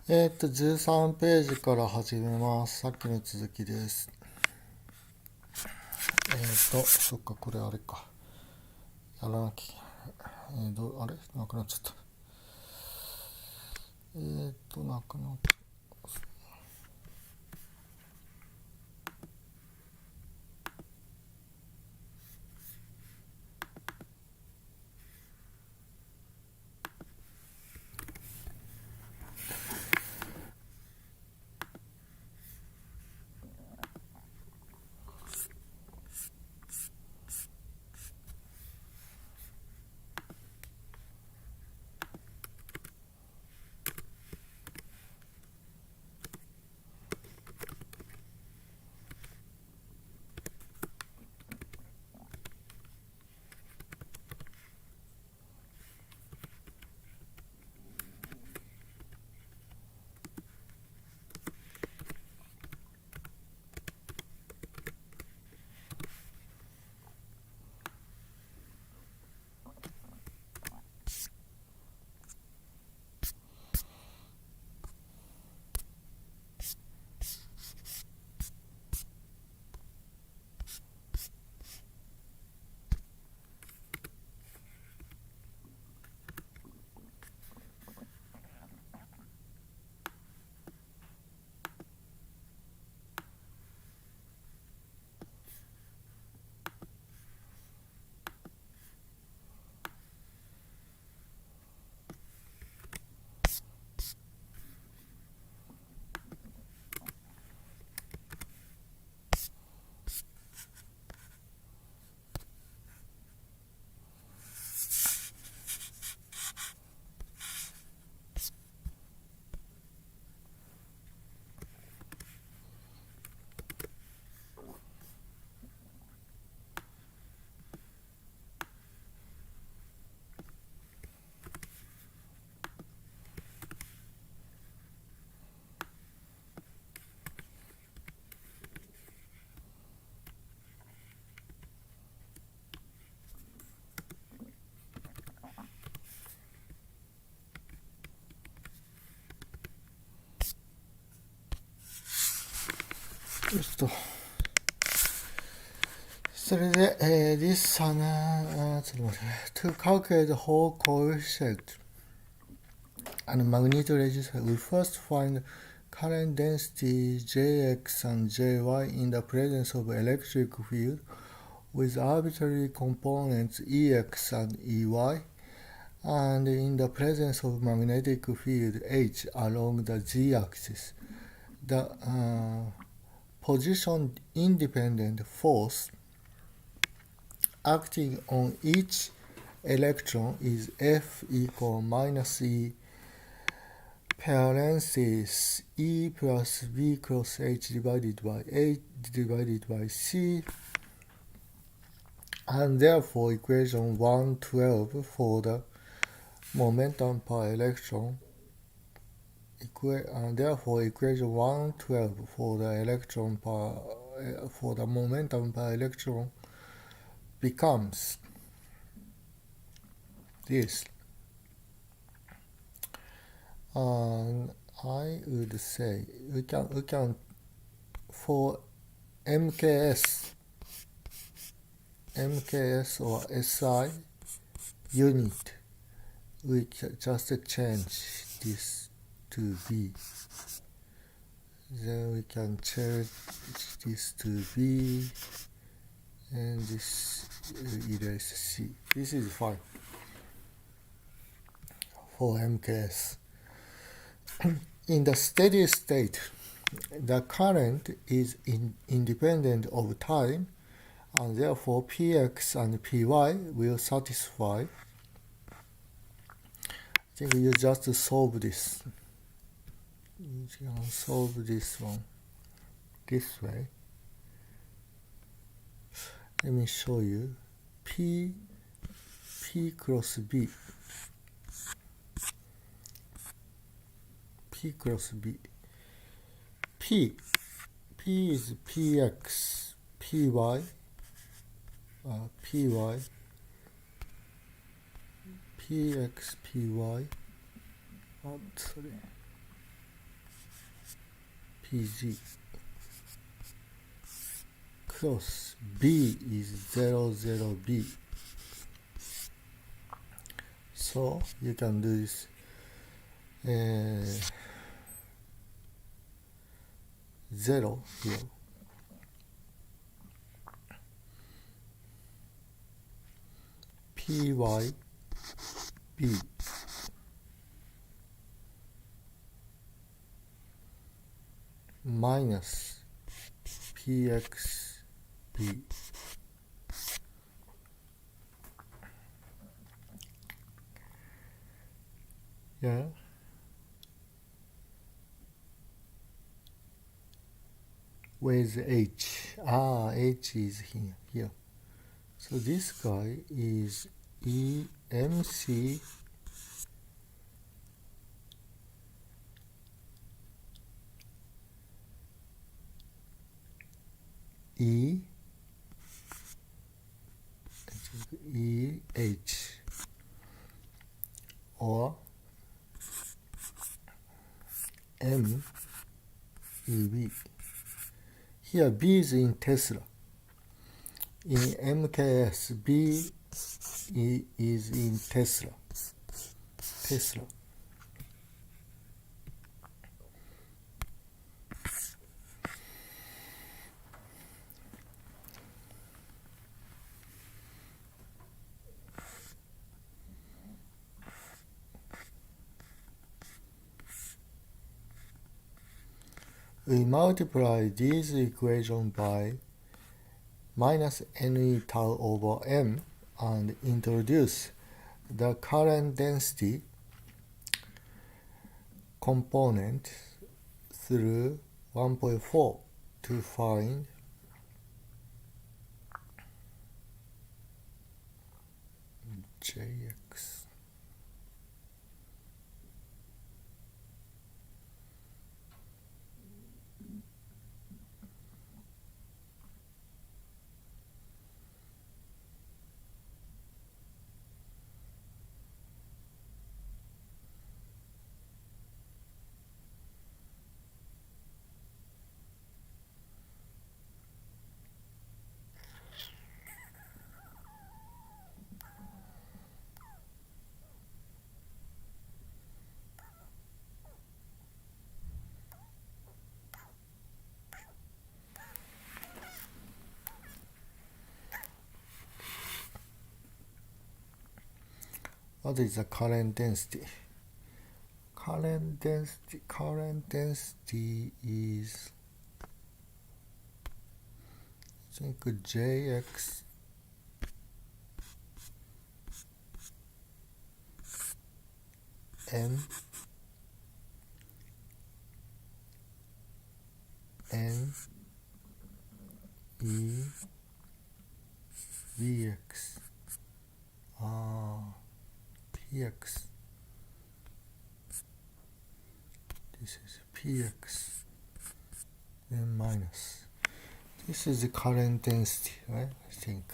13ページから始めます。さっきの続きです。そっか、これあれか。やらなきゃ。あれなくなっちゃった。なくなっちゃった。それで、this one, ちょっと待って。To calculate the whole coefficient and magnitude register, we first find current density Jx and Jy in the presence of electric field with arbitrary components Ex and Ey, and in the presence of magnetic field H along the z-axis. The position-independent force acting on each electron is F equal minus E parenthesis E plus B cross H divided by C, and therefore equation 112 for the momentum per electron, and therefore equation 112 for the momentum per electron becomes this. And I would say we can for MKS or SI unit, we just change this to B. Then we can change this to B, and this erase C. This is fine for MKS. In the steady state, the current is independent of time, and therefore Px and Py will satisfy. I think you just solve this. You can solve this one this way. Let me show you. P cross B. P cross B. P is Px, Py, Px, Py. それ PG cross B is 0, 0, B. So you can do this 0 here. PY B minus PX B. Yeah. Where's H? H is here. So this guy is EMC EH or MEB. Here B is in Tesla. In MKS, B is in Tesla. We multiply these equations by minus ne tau over m and introduce the current density component through 1.4 to find Jx. What is the current density? Current density is, I think, Jx m n e vx px. This is px then minus. This is the current density, right? I think.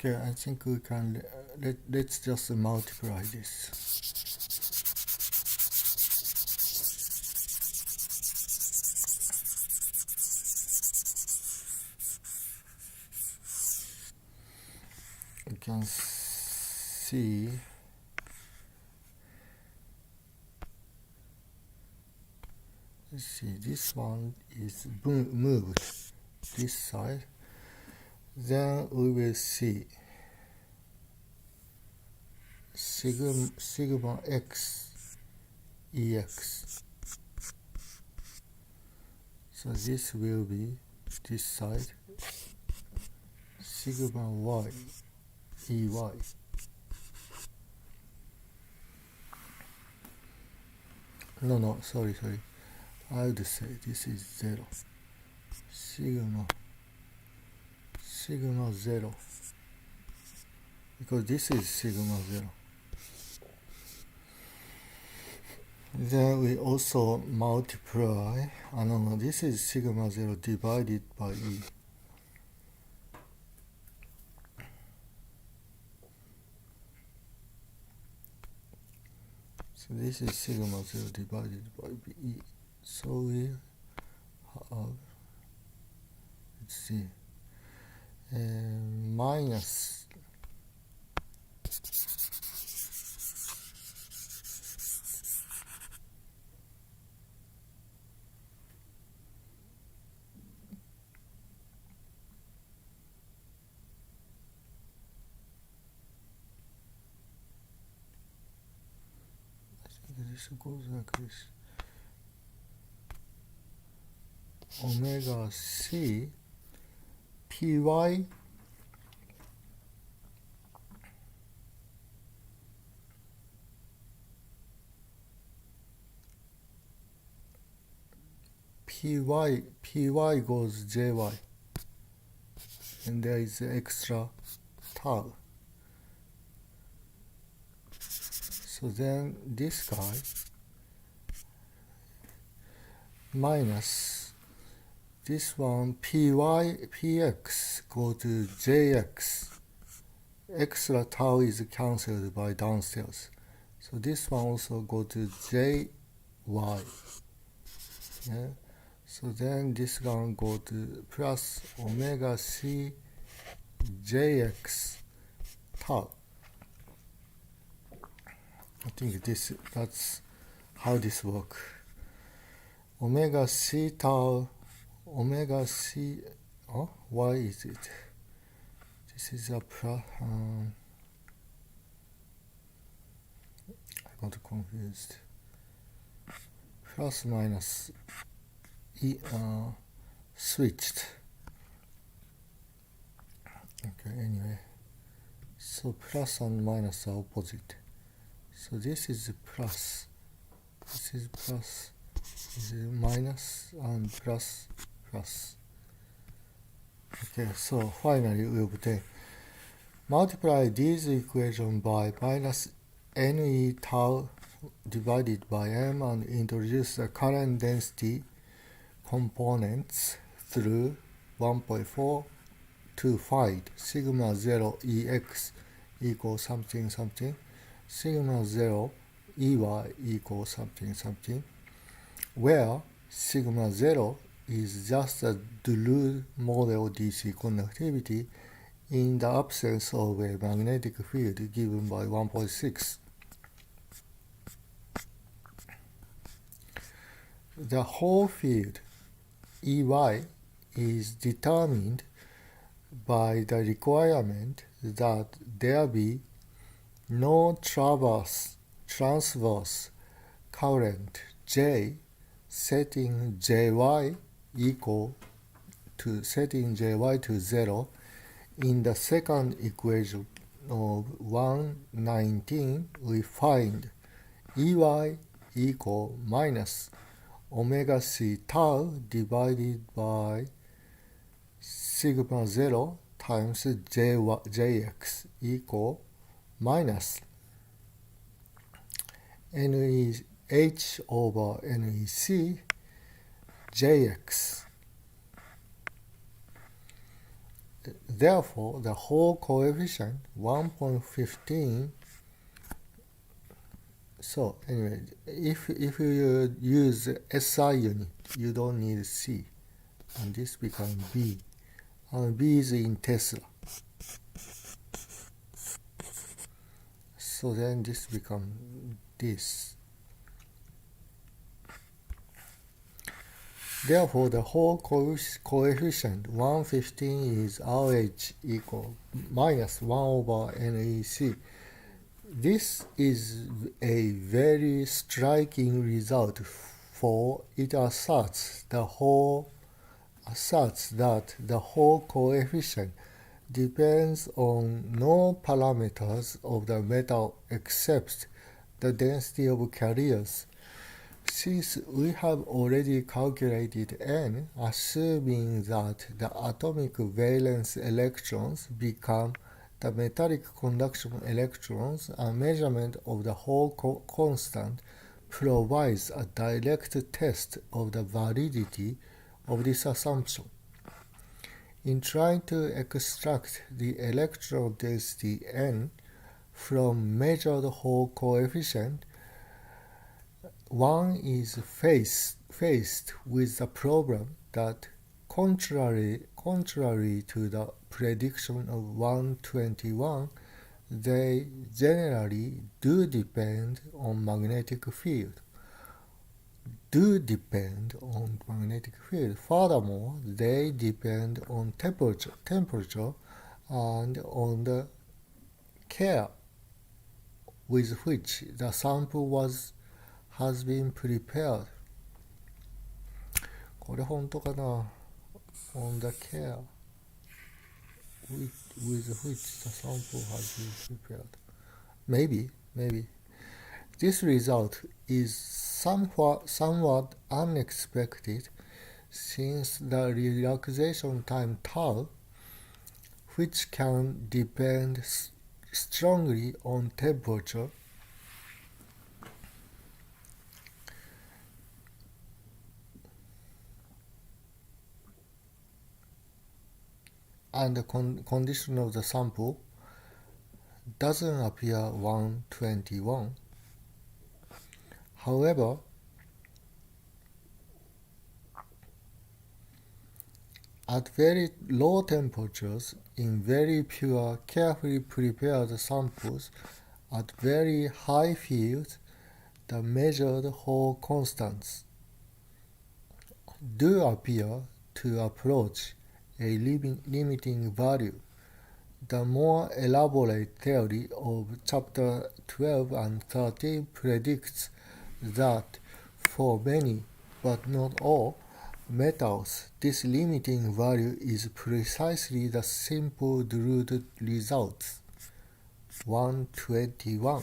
Okay, I think we can, let's just multiply this. You can see let's see, this one is moved this side. Then we will see sigma x ex. So this will be this side, sigma y ey. No, sorry. I would say this is 0. Sigma 0. Because this is sigma 0. Then we also multiply, this is sigma 0 divided by E. So this is sigma 0 divided by E. So we have, let's see, minus this goes like this. Omega C py py goes jy, and there is extra tau. So then this guy minus this one px go to jx. Extra tau is cancelled by downstairs. So this one also go to jy. Yeah. So then this one go to plus omega c jx tau. I think that's how this works. Omega c tau, omega c, why is it? This is a plus, I got confused. Plus minus switched. Okay, anyway. So plus and minus are opposite. So this is plus. This is plus. This is minus and plus. Okay, so finally we obtain. Multiply these equations by minus ne tau divided by m and introduce the current density components through 1.4 to find sigma 0 ex equals something, sigma 0 ey equals something, where sigma 0 is just a Duluth model DC conductivity in the absence of a magnetic field given by 1.6. The whole field Ey is determined by the requirement that there be no transverse current J setting Jy to 0 in the second equation of 119. We find Ey equal minus omega c tau divided by sigma 0 times jx equal minus NEH over NEC jx. Therefore, the whole coefficient 1.15. So anyway, if you use SI unit, you don't need C, and this becomes B, and B is in Tesla. So then this becomes this. Therefore, the whole coefficient 115 is RH equal minus 1 over NEC. This is a very striking result, for it asserts that the whole coefficient depends on no parameters of the metal except the density of carriers. Since we have already calculated n, assuming that the atomic valence electrons become the metallic conduction electrons, a measurement of the whole constant provides a direct test of the validity of this assumption. In trying to extract the electron density n from measured Hall coefficient, one is faced with a problem that, contrary to the prediction of 121, they generally do depend on magnetic field. Furthermore, they depend on temperature and on the care with which the sample has been prepared. これ本当かな? On the care with which the sample has been prepared. Maybe. This result is somewhat unexpected, since the relaxation time tau, which can depend strongly on temperature, and the condition of the sample, doesn't appear 121. However, at very low temperatures, in very pure, carefully prepared samples, at very high fields, the measured Hall constants do appear to approach a limiting value. The more elaborate theory of Chapter 12 and 13 predicts that for many, but not all, metals, this limiting value is precisely the simple Drude results. 121.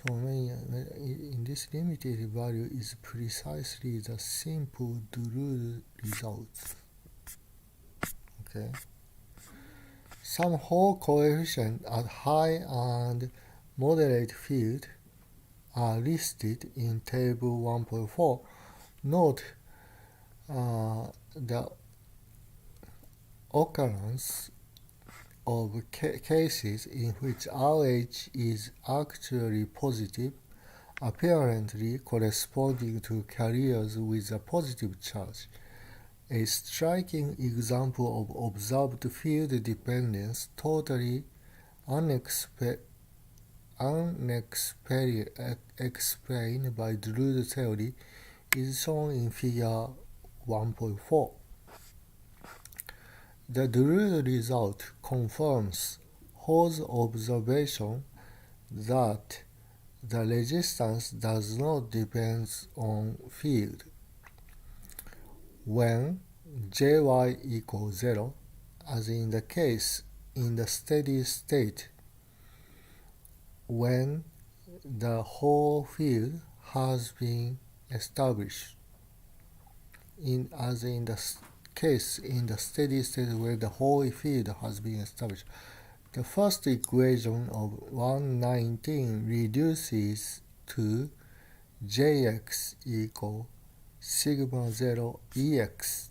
So in this limited value is precisely the simple Drude results. Okay. Some Hall coefficients at high and moderate field are listed in table 1.4. Note the occurrence of cases in which RH is actually positive, apparently corresponding to carriers with a positive charge. A striking example of observed field dependence totally unexplained by Drude theory is shown in figure 1.4. The Drude result confirms Hall's observation that the resistance does not depend on field. When Jy equals 0, as in the case in the steady state, when the Hall field has been established, as in the case in the steady state where the Hall field has been established, the first equation of 119 reduces to Jx equal sigma 0 Ex.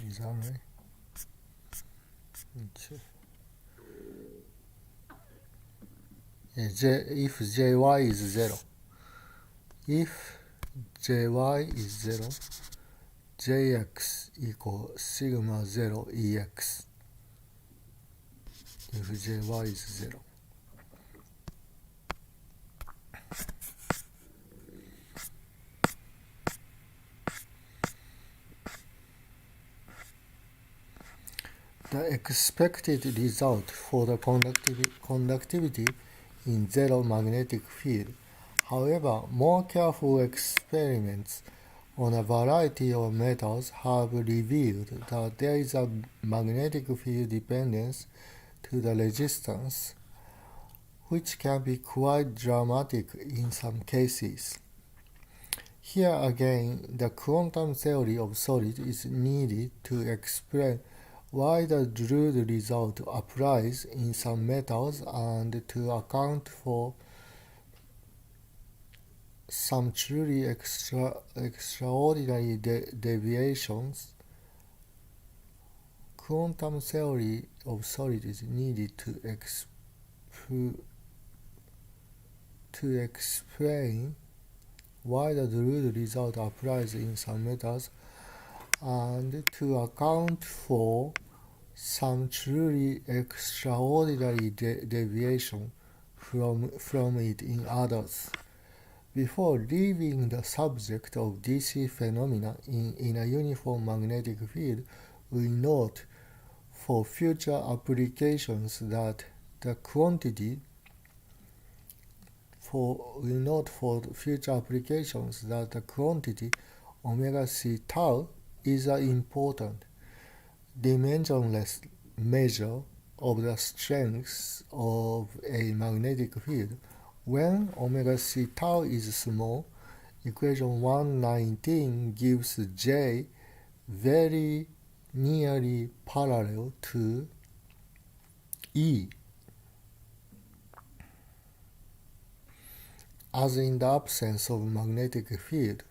Is that right? If Jy is 0. If Jy is 0, Jx equals sigma 0 Ex. If Jy is 0. The expected result for the conductivity in zero magnetic field. However, more careful experiments on a variety of metals have revealed that there is a magnetic field dependence to the resistance, which can be quite dramatic in some cases. Here again, the quantum theory of solids is needed to explain why the drilled result applies in some metals and to account for some truly extraordinary deviations, quantum theory of solids is needed to explain why the drilled result applies in some metals and to account for some truly extraordinary deviation from it in others. Before leaving the subject of DC phenomena in a uniform magnetic field, we note for future applications that the quantity omega c tau is an important dimensionless measure of the strength of a magnetic field. When omega c tau is small, equation 119 gives J very nearly parallel to E. As in the absence of magnetic field.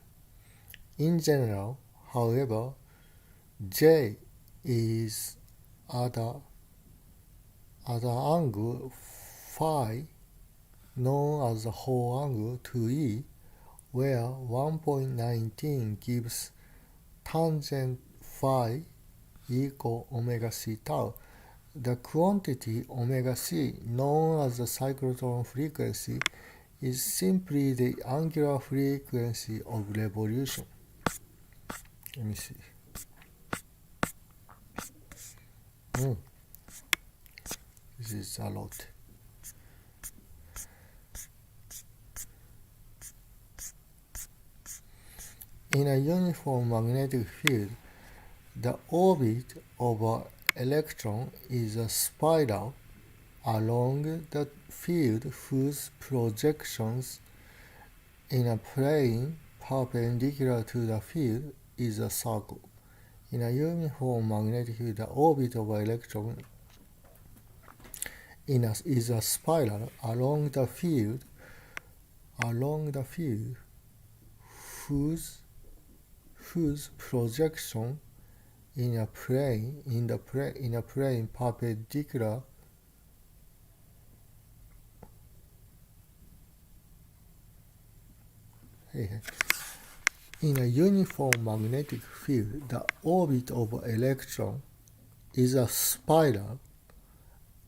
In general, however, J is at an angle phi known as the whole angle to E, where 1.19 gives tangent phi equal omega c tau. The quantity omega c, known as the cyclotron frequency, is simply the angular frequency of revolution. Let me see. This is a lot. In a uniform magnetic field, the orbit of an electron is a spiral along the field whose projections in a plane perpendicular to the field is a circle. In a uniform magnetic field, the orbit of an electron is a spiral along the field whose projection in a plane perpendicular in a uniform magnetic field, the orbit of an electron is a spiral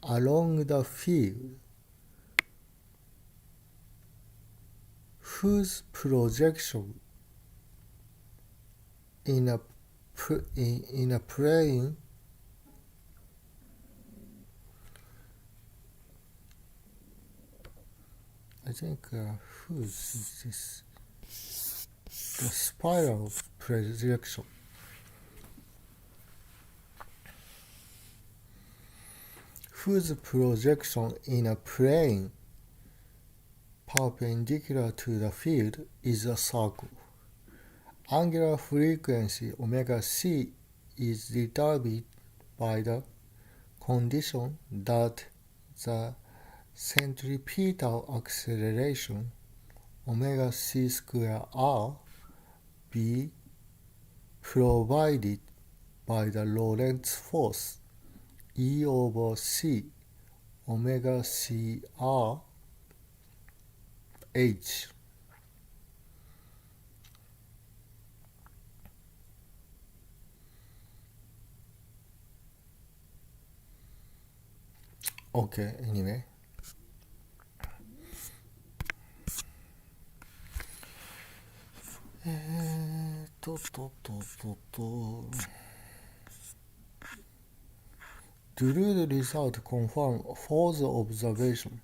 along the field whose projection in a plane I think whose is this? The spiral projection whose projection in a plane perpendicular to the field is a circle. Angular frequency omega c is determined by the condition that the centripetal acceleration omega c square r be provided by the Lorentz force E over c omega c r h. Okay, anyway. Drilled result confirm further observation.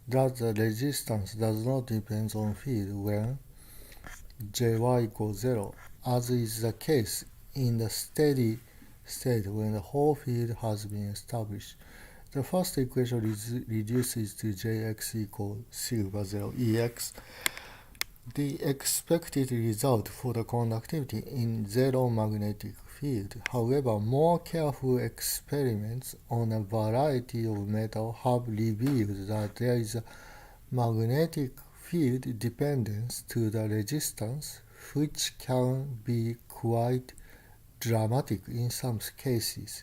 That the resistance does not depend on field when Jy equals 0, as is the case in the steady state when the whole field has been established. The first equation reduces to Jx equals sigma 0 Ex. The expected result for the conductivity in zero magnetic field. However, more careful experiments on a variety of metals have revealed that there is a magnetic field dependence to the resistance, which can be quite dramatic in some cases.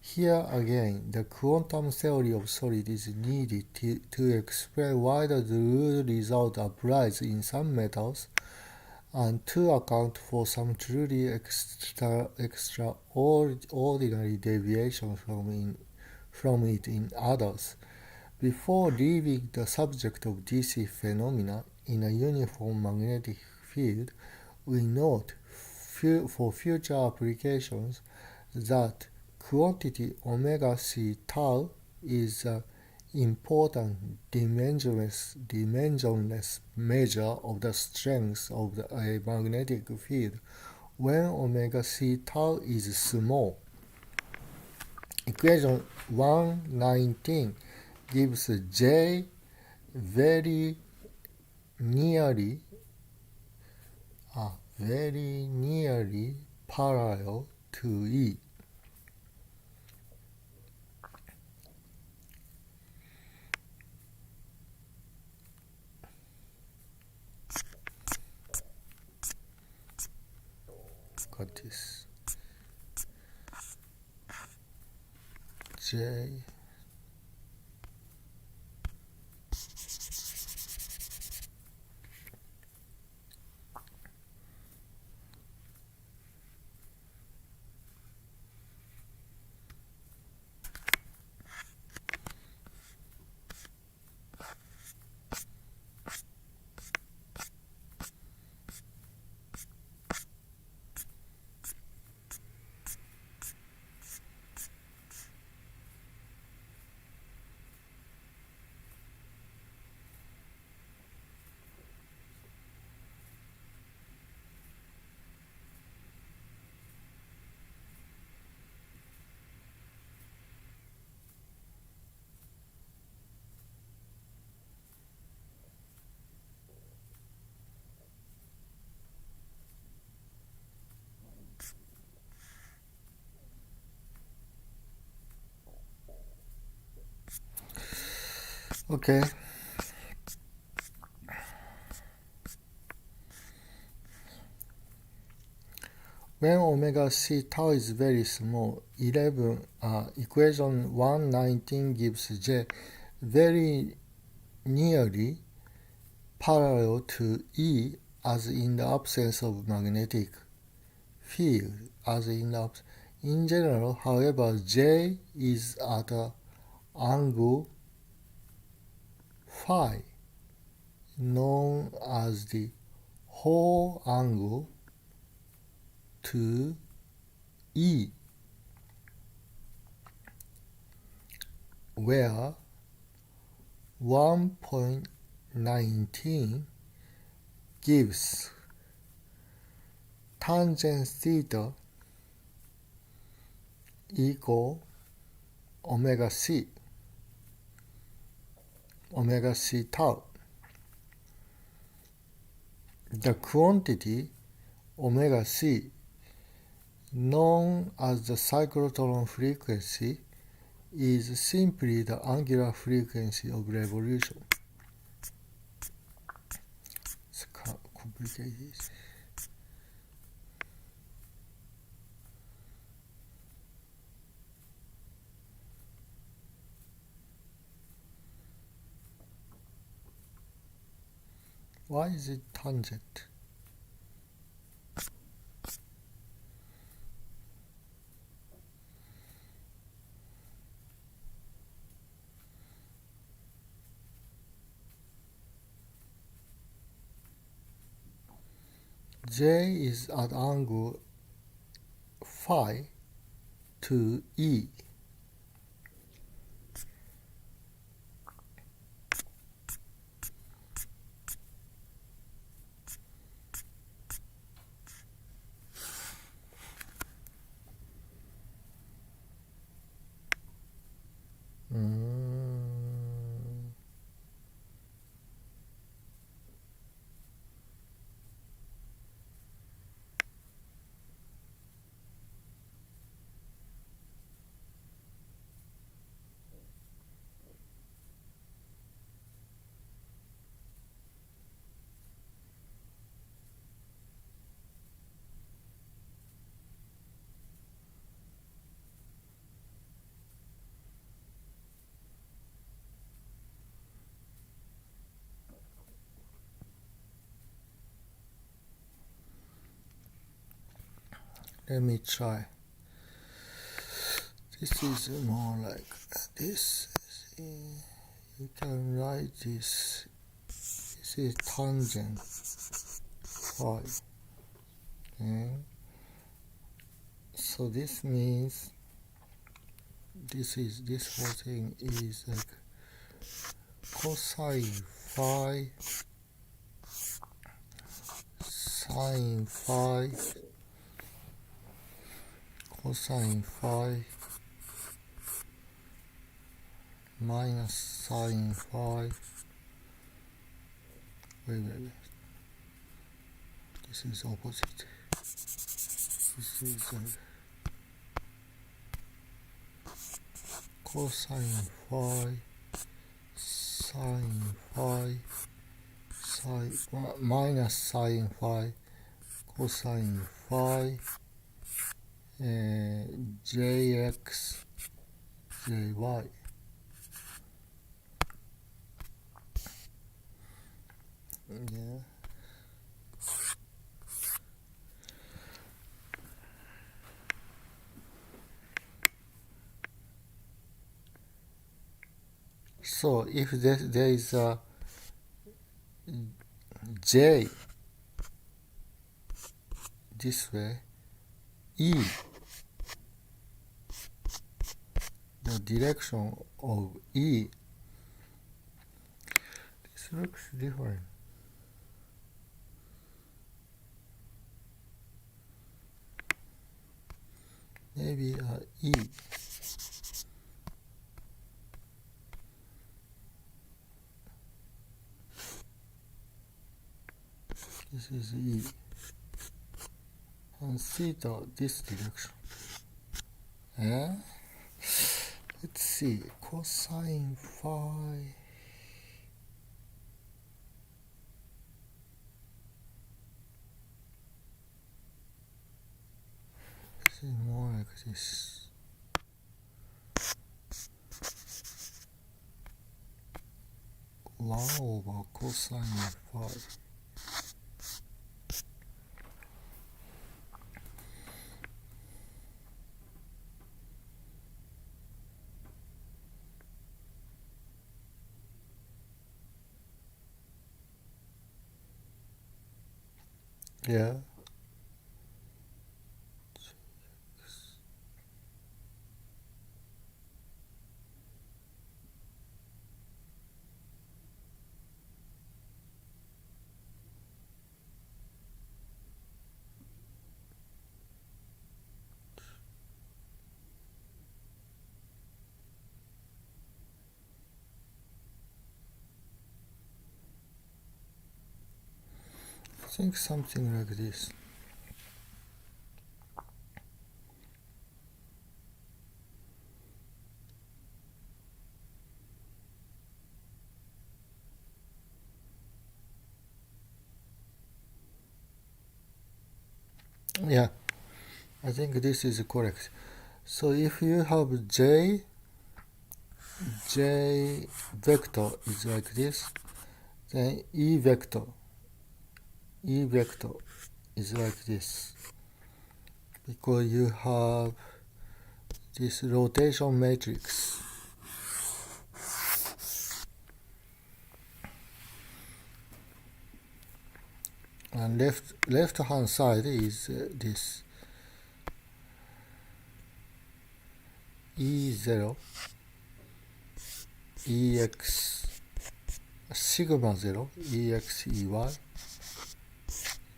Here again, the quantum theory of solid is needed to explain why the rule result applies in some metals and to account for some truly extraordinary deviations from it in others. Before leaving the subject of DC phenomena in a uniform magnetic field, we note for future applications that quantity omega c tau is an important dimensionless measure of the strength of a magnetic field when omega c tau is small. Equation 119 gives J very nearly parallel to E. Got this. J Okay. When omega c tau is very small, equation 119 gives J very nearly parallel to E as in the absence of magnetic field. In general, however, J is at an angle phi, known as the whole angle to E, where 1.19 gives tangent theta equal omega c tau. The quantity omega c, known as the cyclotron frequency, is simply the angular frequency of revolution. It's complicated. Why is it tangent? J is at angle phi to E. Let me try. This is more like this. You can write this. This is tangent phi. Okay. So this means this whole thing is like cosine phi, sine phi, cosine phi, minus sine phi. Wait. This is opposite. This is cosine phi, sine phi, minus sine phi, cosine phi, jx, jy. Yeah. So if there is a j this way, e, the direction of e, this looks different. Maybe e. This is e. And theta this direction. Let's see. Cosine phi. This is more like this. 1 over cosine phi. Yeah. I think something like this. Yeah, I think this is correct. So if you have j vector is like this, then e vector is like this, because you have this rotation matrix. And left hand side is this E0 EX sigma 0 EX EY.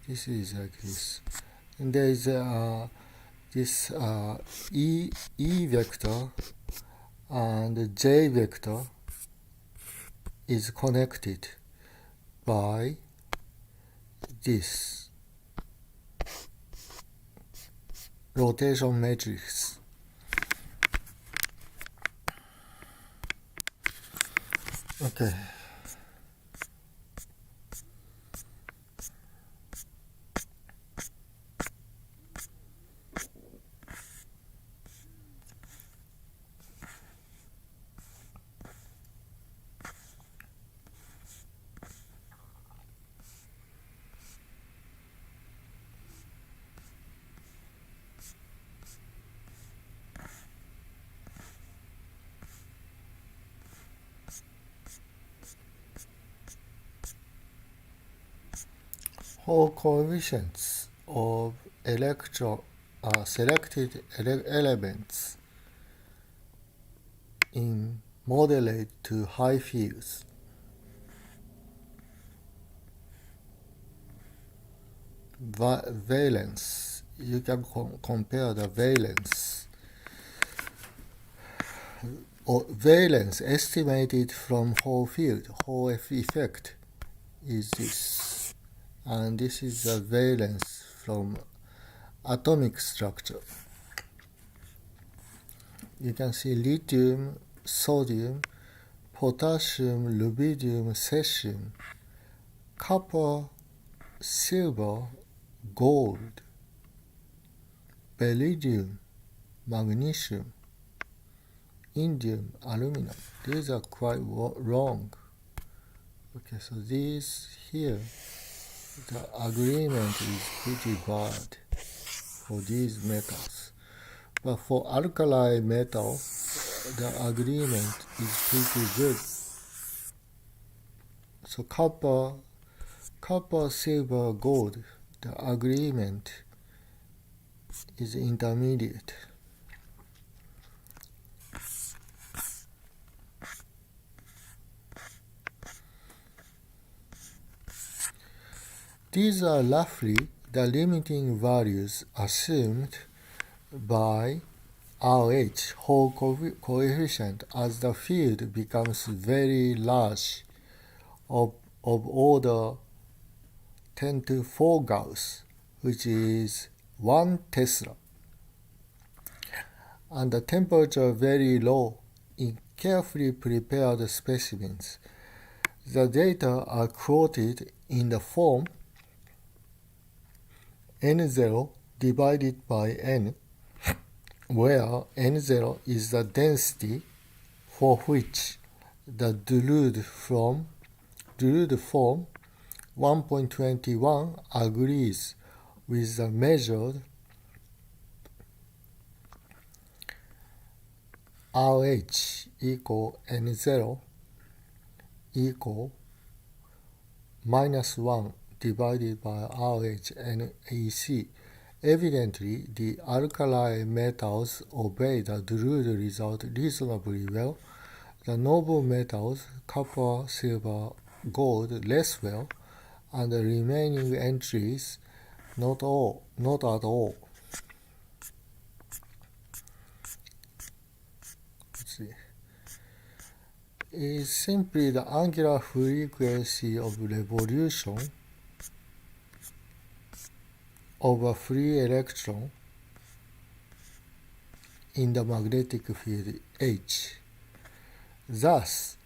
This is like this. And there is this E vector and J vector is connected by this rotation matrix. Okay. Hall coefficients of selected elements in moderate to high fields. Valence. You can compare the valence. Valence estimated from Hall field, Hall effect is this. And this is the valence from atomic structure. You can see lithium, sodium, potassium, rubidium, cesium, copper, silver, gold, beryllium, magnesium, indium, aluminum. These are quite wrong. Okay, so these here, the agreement is pretty bad for these metals. But for alkali metal, the agreement is pretty good. So copper, silver, gold, the agreement is intermediate. These are roughly the limiting values assumed by RH, Hall coefficient, as the field becomes very large, of order 10 to 4 Gauss, which is 1 Tesla, and the temperature very low in carefully prepared specimens. The data are quoted in the form N0 divided by N, where N0 is the density for which the Drude form 1.21 agrees with the measured RH equal N0 equal -1 divided by RH NEC. Evidently, the alkali metals obey the Drude result reasonably well. The noble metals, copper, silver, gold, less well, and the remaining entries not at all. Let's see. It is simply the angular frequency of revolution of a free electron in the magnetic field H. Thus,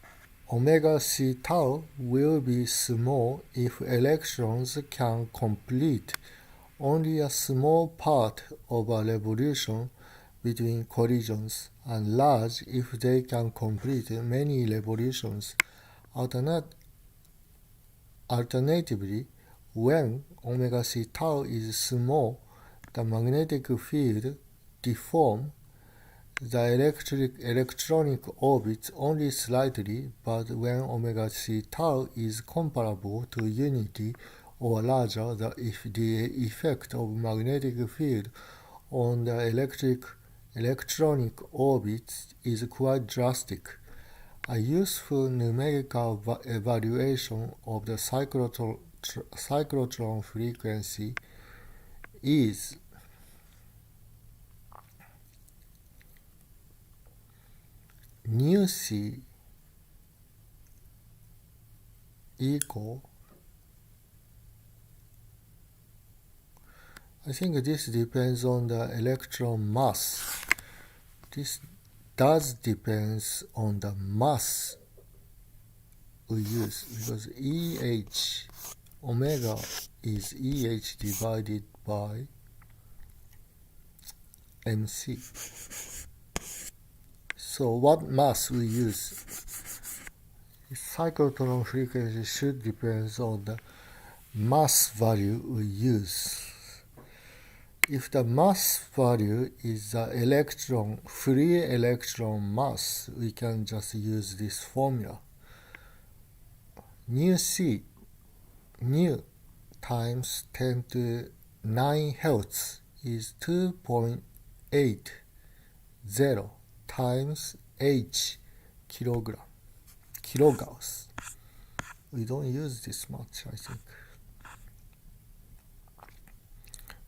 omega c tau will be small if electrons can complete only a small part of a revolution between collisions, and large if they can complete many revolutions. Alternatively, when omega c tau is small, the magnetic field deforms the electronic orbits only slightly, but when omega c tau is comparable to unity or larger, the effect of magnetic field on the electronic orbits is quite drastic. A useful numerical evaluation of the cyclotron frequency is nu c equal, I think this depends on the electron mass. This does depends on the mass we use, because EH omega is EH divided by MC. So what mass we use, cyclotron frequency should depend on the mass value we use. If the mass value is the free electron mass, we can just use this formula. Nu c, nu times 10 to 9 Hertz is 2.80 times H kilogauss. We don't use this much, I think.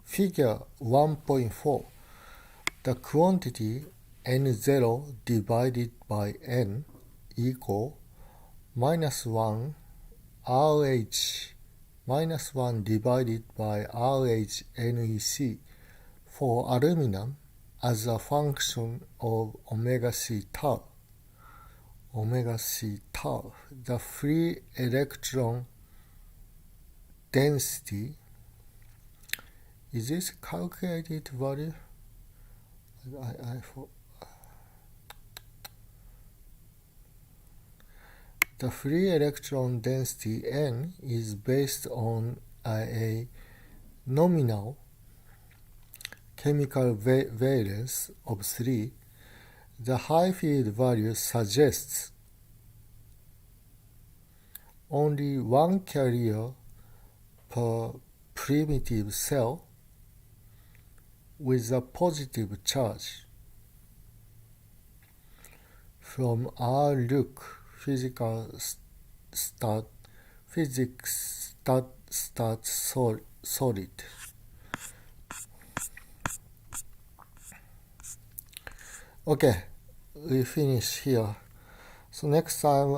Figure 1.4. The quantity N0 divided by N equal minus 1 RH minus 1 divided by RH NEC for aluminum as a function of omega C tau. Omega C tau. The free electron density. Is this calculated value? The free electron density N is based on a nominal chemical valence of 3. The high field value suggests only one carrier per primitive cell with a positive charge. From our look, physics starts solid. Okay, we finish here. So next time